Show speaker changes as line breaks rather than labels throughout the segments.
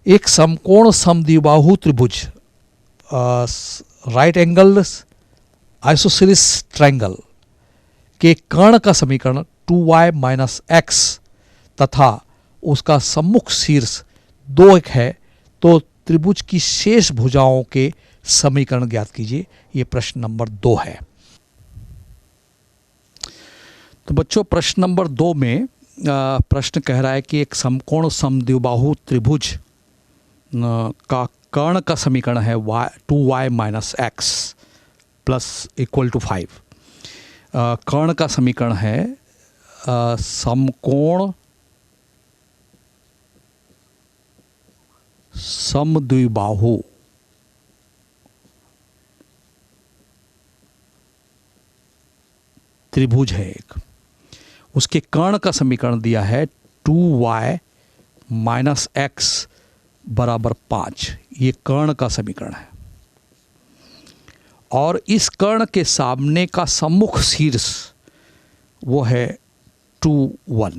एक समकोण समद्विबाहु त्रिभुज राइट एंगल आइसोसेलेस ट्रायंगल के कर्ण का समीकरण 2y माइनस एक्स तथा उसका सम्मुख शीर्ष 2 है, तो त्रिभुज की शेष भुजाओं के समीकरण ज्ञात कीजिए। ये प्रश्न नंबर 2 है। तो बच्चों, प्रश्न नंबर 2 में प्रश्न कह रहा है कि एक समकोण समद्विबाहु त्रिभुज का कर्ण का समीकरण है 2y minus X plus equal to 5। कर्ण का समीकरण है समकोण समद्विबाहु त्रिभुज है एक, उसके कर्ण का समीकरण दिया है 2y माइनस एक्स बराबर 5। ये कर्ण का समीकरण है और इस कर्ण के सामने का सम्मुख शीर्ष वो है 2 1।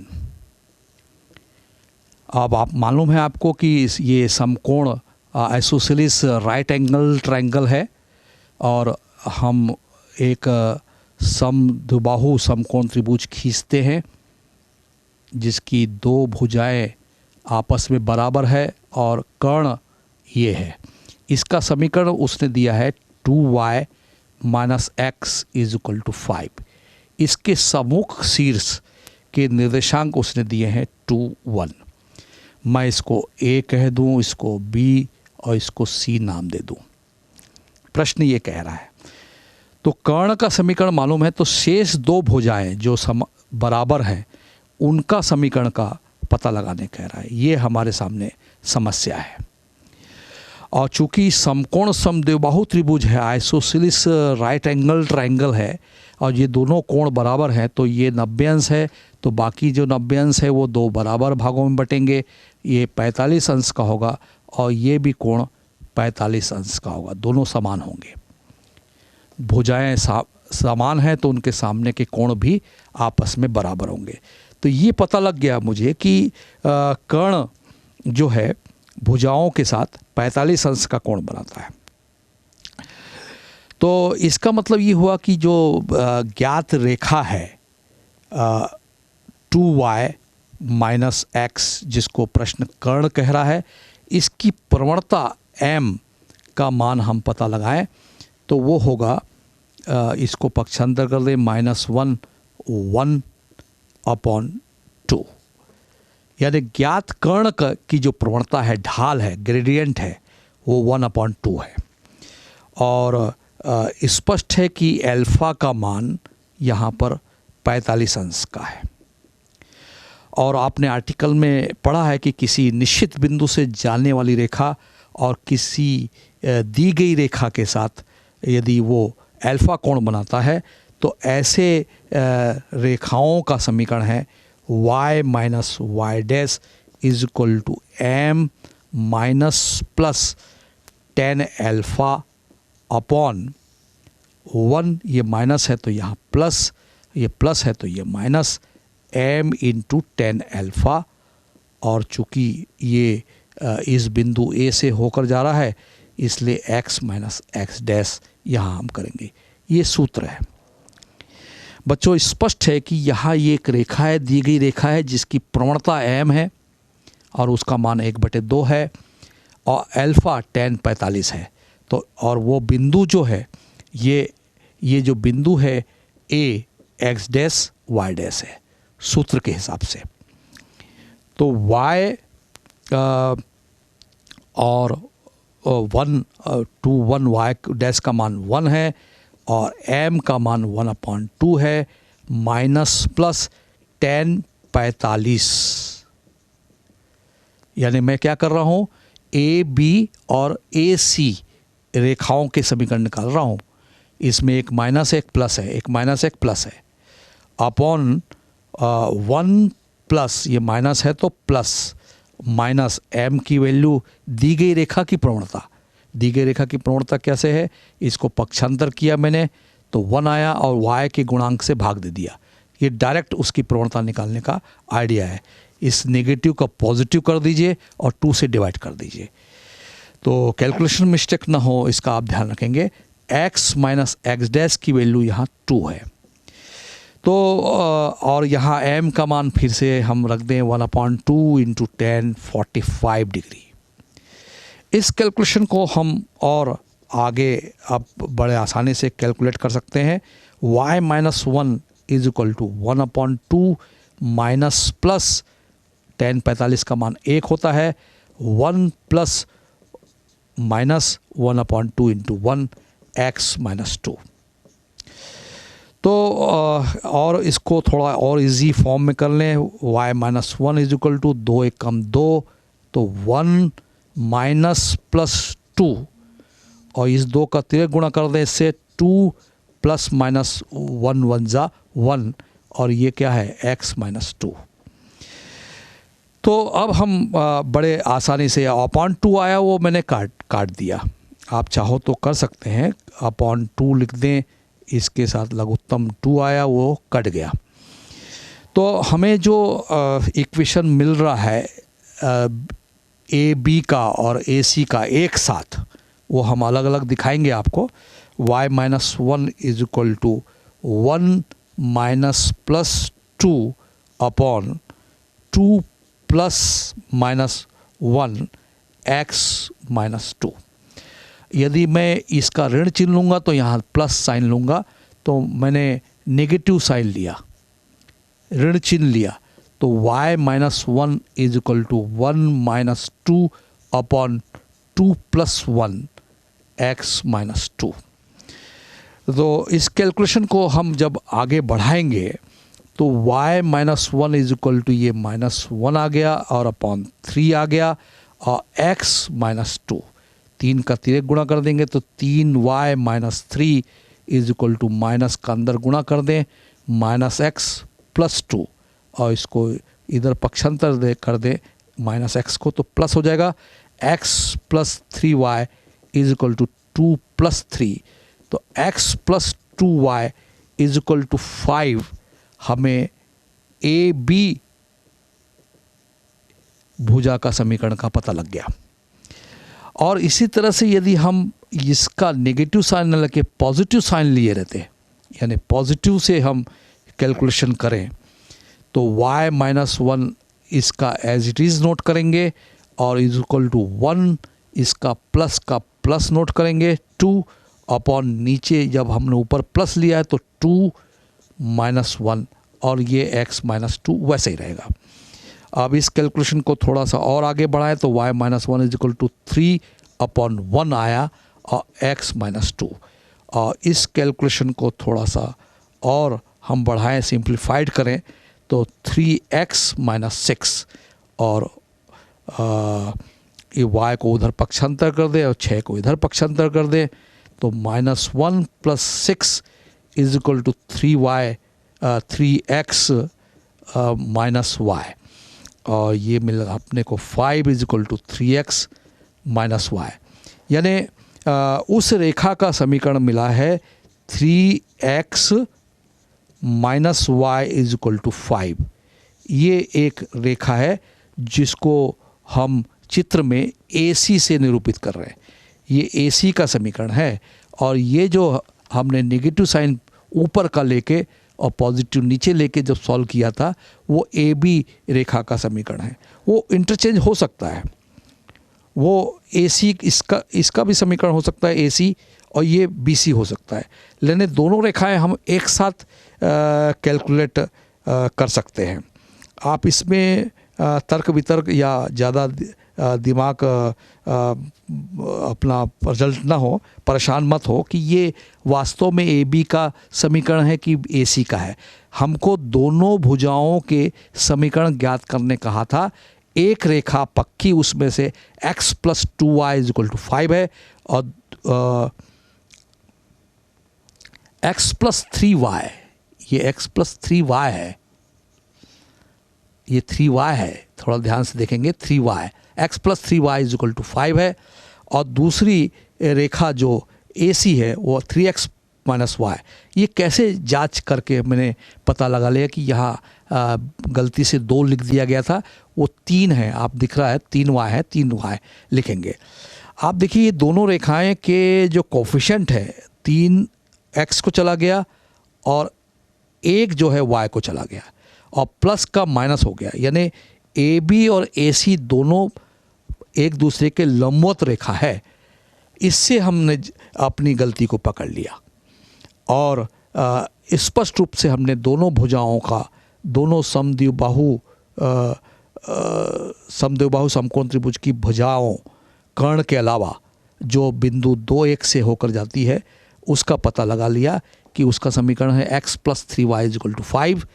अब आप मालूम है आपको कि ये समकोण आइसोसेलेस राइट एंगल ट्रायंगल है और हम एक समद्विबाहु समकोण त्रिभुज खींचते हैं जिसकी 2 भुजाएं आपस में बराबर है और कर्ण ये है। इसका समीकरण उसने दिया है 2y minus X is equal to 5। इसके सम्मुख शीर्ष के निर्देशांक उसने दिए हैं 2 1। मैं इसको A कह दूं, इसको B और इसको C नाम दे दूं। प्रश्न ये कह रहा है, तो कर्ण का समीकरण मालूम है, तो शेष 2 भुजाएं जो बराबर हैं उनका समीकरण का पता लगाने कह रहा है। ये हमारे सामने समस्या है। और चूंकि समकोण समद्विबाहु त्रिभुज है, आइसोसेलेस राइट एंगल ट्रायंगल है और ये दोनों कोण बराबर हैं, तो ये 90 अंश है, तो बाकी जो 90 अंश है वो 2 बराबर भागों में बटेंगे। ये 45 अंश का होगा और ये भी कोण 45 अंश का होगा, दोनों समान होंगे। भुजाएं समान हैं तो उनके सामने के कोण भी आपस में बराबर होंगे। तो ये पता लग गया मुझे कि कर्ण जो है भुजाओं के साथ 45 अंश का कोण बनाता है। तो इसका मतलब ये हुआ कि जो ज्ञात रेखा है 2y माइनस एक्स, जिसको प्रश्न कर्ण कह रहा है, इसकी प्रवणता m का मान हम पता लगाएं तो वो होगा, इसको पक्षांतर कर दें, -1 1/2। यानी ज्ञात कर्ण की जो प्रवणता है, ढाल है, ग्रेडियंट है, वो 1/2 है। और स्पष्ट है कि अल्फा का मान यहाँ पर 45 अंश का है। और आपने आर्टिकल में पढ़ा है कि किसी निश्चित बिंदु से जाने वाली रेखा और किसी दी गई रेखा के साथ यदि वो अल्फा कोण बनाता है तो ऐसे रेखाओं का समीकरण है y minus Y dash is equal to m minus plus tan alpha upon 1। ये माइनस है तो यहाँ प्लस, ये प्लस है तो ये minus, m into tan alpha. और चूँकि ये इस बिंदु A से होकर जा रहा है इसलिए x माइनस एक्स डैश यहाँ हम करेंगे। ये सूत्र है। बच्चों, स्पष्ट है कि यहाँ ये एक रेखा है, दी गई रेखा है जिसकी प्रवणता m है और उसका मान 1/2 है और अल्फा tan 45 है। तो और वो बिंदु जो है ये जो बिंदु है A x dash y dash है सूत्र के हिसाब से। तो y और 1 y डैश का मान 1 है और m का मान 1/2 है, माइनस प्लस tan 45। यानी मैं क्या कर रहा हूँ, ए बी और ए सी रेखाओं के समीकरण निकाल रहा हूँ। इसमें एक माइनस एक प्लस है, एक माइनस एक प्लस है, अपॉन 1 प्लस, ये माइनस है तो प्लस, माइनस m की वैल्यू दी गई रेखा की प्रवणता। दी गई रेखा की प्रवणता कैसे है, इसको पक्षांतर किया मैंने तो 1 आया और y के गुणांक से भाग दे दिया। ये डायरेक्ट उसकी प्रवणता निकालने का आइडिया है। इस नेगेटिव का पॉजिटिव कर दीजिए और 2 से डिवाइड कर दीजिए, तो कैलकुलेशन मिस्टेक ना हो इसका आप ध्यान रखेंगे। x माइनस एक्स डैश की वैल्यू यहाँ 2 है, तो और यहाँ m का मान फिर से हम रख दें 1/2 इंटू 10 45 डिग्री। इस कैलकुलेशन को हम और आगे अब बड़े आसानी से कैलकुलेट कर सकते हैं। y minus 1 is equal to 1/2 minus plus 10 45 का मान 1 होता है, 1 plus minus 1/2 into 1 x minus 2। तो और इसको थोड़ा और इजी फॉर्म में कर लें, y minus 1 is equal to 2 1 कम 2, तो 1 माइनस प्लस 2 और इस 2 का तिरक गुणा कर दें इससे, 2 प्लस माइनस 1 1 जा 1 और ये क्या है x माइनस 2। तो अब हम बड़े आसानी से अपॉन 2 आया वो मैंने काट दिया, आप चाहो तो कर सकते हैं, अपॉन 2 लिख दें, इसके साथ लघुत्तम 2 आया वो कट गया। तो हमें जो इक्वेशन मिल रहा है ए बी का और ए सी का एक साथ, वो हम अलग अलग दिखाएंगे आपको। y minus 1 is equal to 1 minus plus 2 upon 2 plus minus 1 x minus 2। यदि मैं इसका ऋण चिन्ह लूँगा तो यहाँ प्लस साइन लूँगा, तो मैंने नेगेटिव साइन लिया, ऋण चिन्ह लिया, तो y minus 1 is equal to 1 minus 2 upon 2 plus 1 x minus 2। तो इस कैलकुलेशन को हम जब आगे बढ़ाएंगे तो y minus 1 is equal to ये माइनस 1 आ गया और अपॉन 3 आ गया और x माइनस 2, 3 का तिरक गुणा कर देंगे तो 3y minus 3 is equal to minus का अंदर गुणा कर दें माइनस x प्लस 2 और इसको इधर पक्षांतर कर दें माइनस x को, तो प्लस हो जाएगा x plus 3y is equal to 2 plus 3, तो x plus 2y is equal to 5 हमें ए बी भुजा का समीकरण का पता लग गया। और इसी तरह से यदि हम इसका नेगेटिव साइन न लेके पॉजिटिव साइन लिए रहते, यानी पॉजिटिव से हम कैलकुलेशन करें, तो y माइनस 1 इसका एज इट इज़ नोट करेंगे और इज इक्वल टू 1 इसका प्लस का प्लस नोट करेंगे, 2 अपॉन नीचे जब हमने ऊपर प्लस लिया है तो 2 माइनस 1 और ये x माइनस 2 वैसे ही रहेगा। अब इस कैलकुलेशन को थोड़ा सा और आगे बढ़ाएं तो y minus 1 is equal to 3 upon 1 आया और x माइनस 2, और इस कैलकुलेशन को थोड़ा सा और हम बढ़ाएं, सिंप्लीफाइड करें तो 3x माइनस 6 और ये y को उधर पक्षांतर कर दें और 6 को इधर पक्षांतर कर दें, तो minus 1 plus 6 is equal to 3x minus y, और ये मिल अपने को 5 is equal to 3x minus y, यानी उस रेखा का समीकरण मिला है 3x minus y is equal to 5। ये एक रेखा है जिसको हम चित्र में AC से निरूपित कर रहे हैं, ये AC का समीकरण है, और ये जो हमने नेगेटिव साइन ऊपर का लेके और पॉजिटिव नीचे लेके जब सॉल्व किया था वो AB रेखा का समीकरण है। वो इंटरचेंज हो सकता है, वो AC इसका भी समीकरण हो सकता है AC, और ये BC हो सकता है, लेकिन दोनों रेखाएं हम एक साथ कैलकुलेट कर सकते हैं। आप इसमें तर्क वितर्क या ज़्यादा दिमाग अपना रिजल्ट ना हो, परेशान मत हो कि ये वास्तव में AB का समीकरण है कि AC का है। हमको दोनों भुजाओं के समीकरण ज्ञात करने कहा था। एक रेखा पक्की उसमें से x plus 2y is equal to 5 है और x प्लस 3y, ये x प्लस 3y है, ये 3y है, थोड़ा ध्यान से देखेंगे 3y, x plus 3y is equal to 5 है, और दूसरी रेखा जो AC है वो 3x माइनस वाई। ये कैसे जांच करके मैंने पता लगा लिया कि यहाँ गलती से 2 लिख दिया गया था, वो 3 है, आप दिख रहा है 3 वाई है, 3 वाई लिखेंगे। आप देखिए ये दोनों रेखाएं के जो कोफिशिएंट है 3 एक्स को चला गया और 1 जो है वाई को चला गया और प्लस का माइनस हो गया, यानी ए बी और ए सी दोनों एक दूसरे के लंबवत रेखा है। इससे हमने अपनी गलती को पकड़ लिया और स्पष्ट रूप से हमने दोनों भुजाओं का, दोनों समद्विबाहु समकोण त्रिभुज की भुजाओं कर्ण के अलावा जो बिंदु 2 1 से होकर जाती है उसका पता लगा लिया कि उसका समीकरण है x + 3y = 5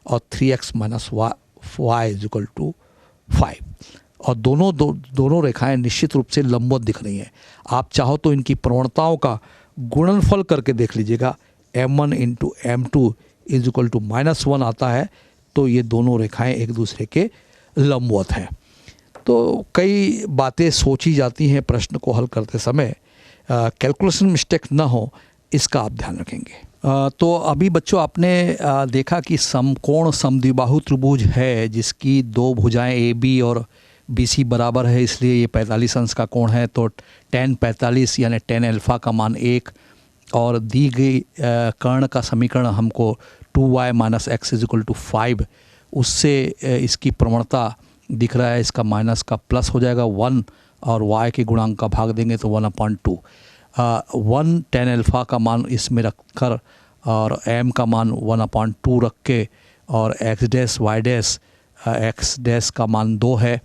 और 3x - y = 5 और दोनों रेखाएं निश्चित रूप से लंबवत दिख रही हैं। आप चाहो तो इनकी प्रवणताओं का गुणनफल करके देख लीजिएगा, m1 × m2 = -1 आता है, तो ये दोनों रेखाएं एक दूसरे के लंबवत हैं। तो कई बातें सोची जाती हैं प्रश्न को हल करते समय, कैलकुलेशन मिस्टेक ना हो इसका आप ध्यान रखेंगे। तो अभी बच्चों आपने देखा कि समकोण समद्विबाहु त्रिभुज है जिसकी 2 भुजाएं ए बी और बी सी बराबर है, इसलिए ये 45 अंश का कोण है। तो tan 45 यानी tan अल्फ़ा का मान 1 और दी गई कर्ण का समीकरण हमको 2y - x = 5, उससे इसकी प्रवणता दिख रहा है, इसका माइनस का प्लस हो जाएगा 1 और y के गुणांक का भाग देंगे तो 1/2। 1 tan अल्फ़ा का मान इसमें रखकर और m का मान 1/2 रख के और x डैश का मान 2 है,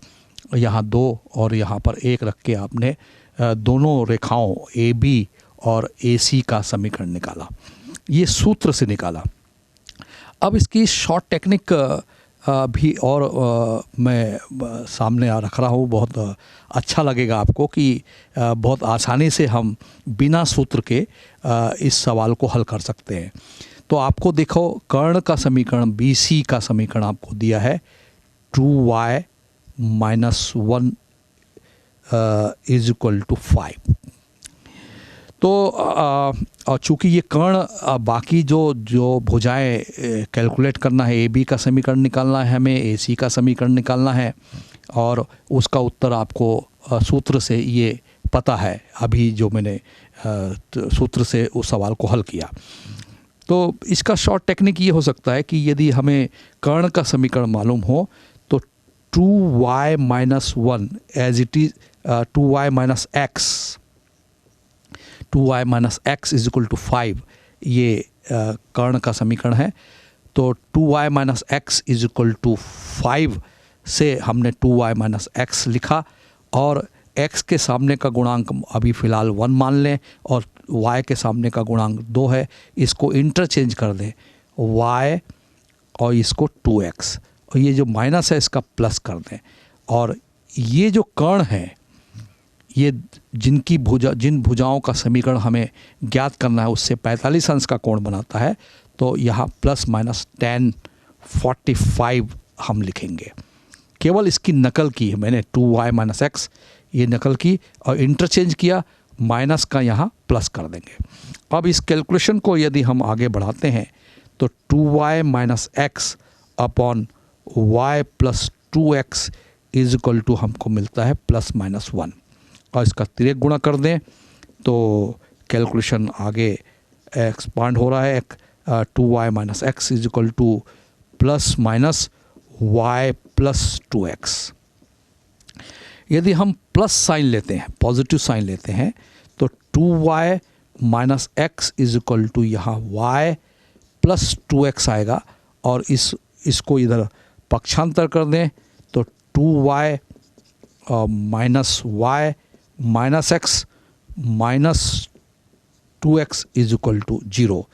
यहाँ 2 और यहाँ पर 1 रख के आपने दोनों रेखाओं ए बी और ए सी का समीकरण निकाला, ये सूत्र से निकाला। अब इसकी शॉर्ट टेक्निक भी और मैं सामने रख रहा हूँ, बहुत अच्छा लगेगा आपको कि बहुत आसानी से हम बिना सूत्र के इस सवाल को हल कर सकते हैं। तो आपको देखो कर्ण का समीकरण बी सी का समीकरण आपको दिया है 2y - 1 = 5। तो और चूँकि ये कर्ण बाकी जो भुजाएं कैलकुलेट करना है, ए बी का समीकरण निकालना है हमें, ए सी का समीकरण निकालना है और उसका उत्तर आपको सूत्र से ये पता है, अभी जो मैंने सूत्र से उस सवाल को हल किया। तो इसका शॉर्ट टेक्निक ये हो सकता है कि यदि हमें कर्ण का समीकरण मालूम हो तो 2y - 1 as it is 2y - x = 5, ये कर्ण का समीकरण है। तो 2y - x = 5 से हमने 2y - x लिखा और x के सामने का गुणांक अभी फ़िलहाल 1 मान लें और y के सामने का गुणांक 2 है, इसको इंटरचेंज कर दें y और इसको 2x और ये जो माइनस है इसका प्लस कर दें। और ये जो कर्ण है ये जिन भुजाओं का समीकरण हमें ज्ञात करना है उससे 45 अंश का कोण बनाता है, तो यहाँ ± tan 45 हम लिखेंगे। केवल इसकी नकल की है मैंने, 2y - x ये नकल की और इंटरचेंज किया, माइनस का यहाँ प्लस कर देंगे। अब इस कैलकुलेशन को यदि हम आगे बढ़ाते हैं तो 2y - x / y + 2x = हमको मिलता है ± 1 और इसका तिर्यक गुणा कर दें तो कैलकुलेशन आगे एक्सपांड हो रहा है। 2y - x = ±y + 2x। यदि हम प्लस साइन लेते हैं, पॉजिटिव साइन लेते हैं, तो 2y - x = यहाँ y + 2x आएगा और इसको इधर पक्षांतर कर दें तो 2y - y - x - 2x = 0।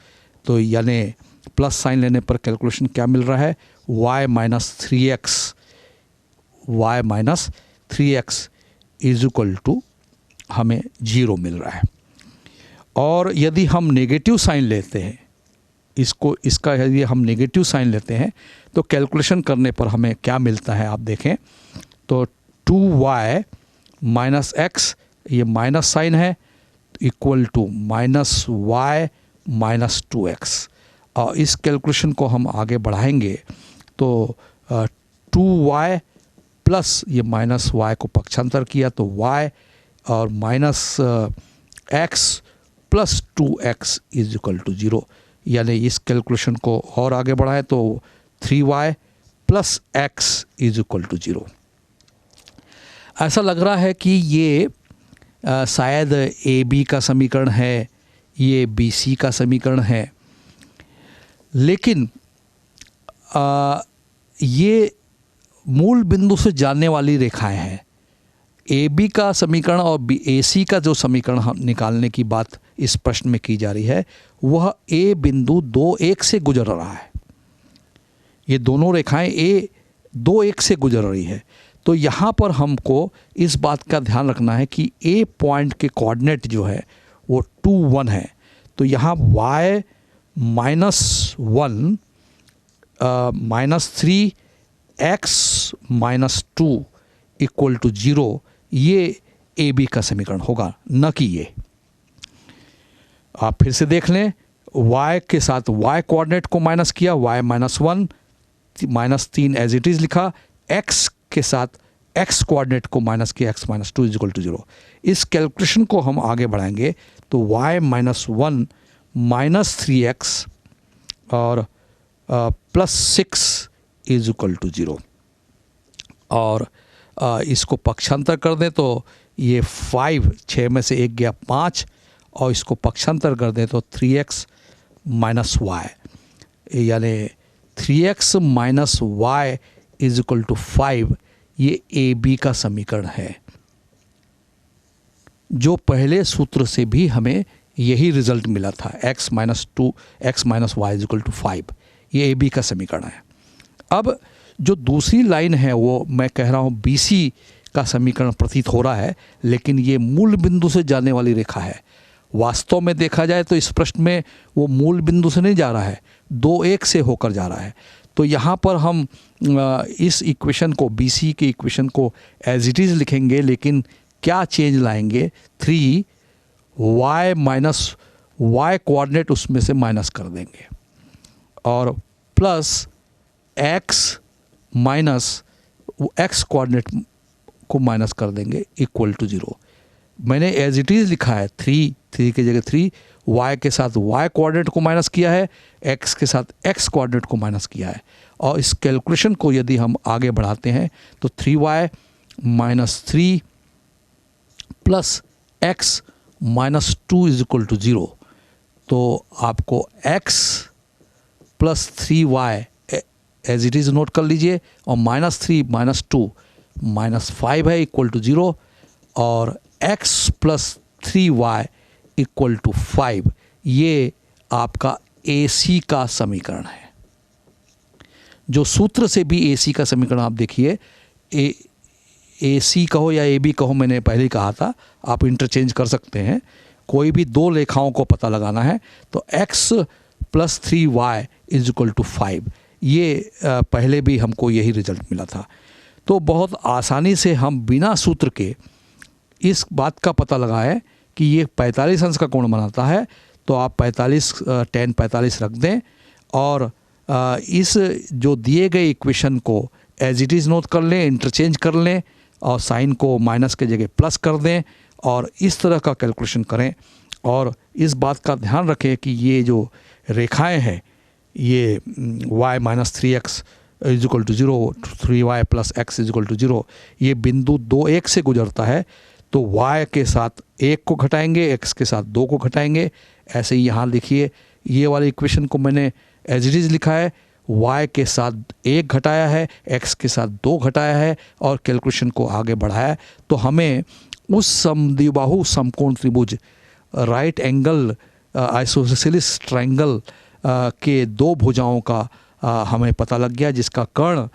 तो यानी प्लस साइन लेने पर कैलकुलेशन क्या मिल रहा है, y - 3x = हमें 0 मिल रहा है। और यदि हम नेगेटिव साइन लेते हैं, इसका यदि हम नेगेटिव साइन लेते हैं तो कैलकुलेशन करने पर हमें क्या मिलता है आप देखें तो 2y - x ये माइनस साइन है equal to -y minus 2x। और इस कैलकुलेशन को हम आगे बढ़ाएंगे तो 2y प्लस ये माइनस y को पक्षांतर किया तो y और minus x plus 2x is equal to 0। यानी इस कैलकुलेशन को और आगे बढ़ाएं तो 3y plus x is equal to 0। ऐसा लग रहा है कि ये शायद ए बी का समीकरण है, ये बी सी का समीकरण है, लेकिन ये मूल बिंदु से जाने वाली रेखाएं हैं। ए बी का समीकरण और बी ए सी का जो समीकरण हम निकालने की बात इस प्रश्न में की जा रही है वह ए बिंदु 2-1 से गुजर रहा है। ये दोनों रेखाएं ए 2-1 से गुजर रही है। तो यहाँ पर हमको इस बात का ध्यान रखना है कि ए पॉइंट के कोऑर्डिनेट जो है वो 2-1 है। तो यहाँ y minus 1 minus 3x minus 2 equal to 0, ये ए बी का समीकरण होगा, न कि ये। आप फिर से देख लें, y के साथ y कोऑर्डिनेट को माइनस किया, y minus 1 minus 3 as it is लिखा, x के साथ x कोऑर्डिनेट को माइनस किया, x minus 2 is equal to 0। इस कैलकुलेशन को हम आगे बढ़ाएंगे तो y माइनस 1 माइनस 3x और प्लस 6 इज इक्वल टू 0। और इसको पक्षांतर कर दें तो ये 5, 6 में से 1 गया 5, और इसको पक्षांतर कर दें तो 3x माइनस y, यानी 3x minus y is equal to 5। ये ए बी का समीकरण है, जो पहले सूत्र से भी हमें यही रिजल्ट मिला था, x minus 2 x minus Y is equal to 5। ये ए बी का समीकरण है। अब जो दूसरी लाइन है वो मैं कह रहा हूँ बी सी का समीकरण प्रतीत हो रहा है, लेकिन ये मूल बिंदु से जाने वाली रेखा है। वास्तव में देखा जाए तो इस प्रश्न में वो मूल बिंदु से नहीं जा रहा है, 2-1 से होकर जा रहा है। तो यहाँ पर हम इस इक्वेशन को, बी सी के इक्वेशन को एज इट इज़ लिखेंगे, लेकिन क्या चेंज लाएंगे, 3y माइनस y कोऑर्डिनेट उसमें से माइनस कर देंगे और plus x minus x coordinate को माइनस कर देंगे इक्वल टू 0। मैंने एज इट इज़ लिखा है, 3 की जगह 3, y के साथ y कोऑर्डिनेट को माइनस किया है, x के साथ x कोऑर्डिनेट को माइनस किया है। और इस कैलकुलेशन को यदि हम आगे बढ़ाते हैं तो 3y minus 3 plus x minus 2 is equal to 0। तो आपको x plus 3y as it is note कर लीजिए, और माइनस 3 माइनस 2 माइनस 5 है इक्वल टू 0, और x plus 3y equal to 5। ये आपका ए सी का समीकरण है। जो सूत्र से भी ए सी का समीकरण आप देखिए, ए सी कहो या ए बी कहो, मैंने पहले ही कहा था, आप इंटरचेंज कर सकते हैं। कोई भी दो रेखाओं को पता लगाना है तो x plus 3y is equal to 5, ये पहले भी हमको यही रिजल्ट मिला था। तो बहुत आसानी से हम बिना सूत्र के इस बात का पता लगाएं कि ये 45 अंश का कोण बनाता है, तो आप tan 45 रख दें और इस जो दिए गए इक्वेशन को एज इट इज़ नोट कर लें, इंटरचेंज कर लें और साइन को माइनस के जगह प्लस कर दें और इस तरह का कैलकुलेशन करें। और इस बात का ध्यान रखें कि ये जो रेखाएं हैं, ये y minus 3x is equal to 0, 3y plus x is equal to 0, ये बिंदु 2-1 से गुजरता है। तो y के साथ 1 को घटाएंगे, x के साथ 2 को घटाएंगे। ऐसे ही यहाँ लिखिए, ये वाली इक्वेशन को मैंने एज इट इज़ लिखा है, y के साथ 1 घटाया है, x के साथ 2 घटाया है और कैलकुलेशन को आगे बढ़ाया। तो हमें उस समद्विबाहु समकोण त्रिभुज राइट एंगल आइसोसेलेस ट्रायंगल के दो भुजाओं का हमें पता लग गया, जिसका कर्ण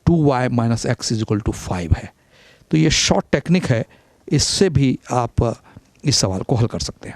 2y minus x is equal to 5 है। तो ये शॉर्ट टेक्निक है, इससे भी आप इस सवाल को हल कर सकते हैं।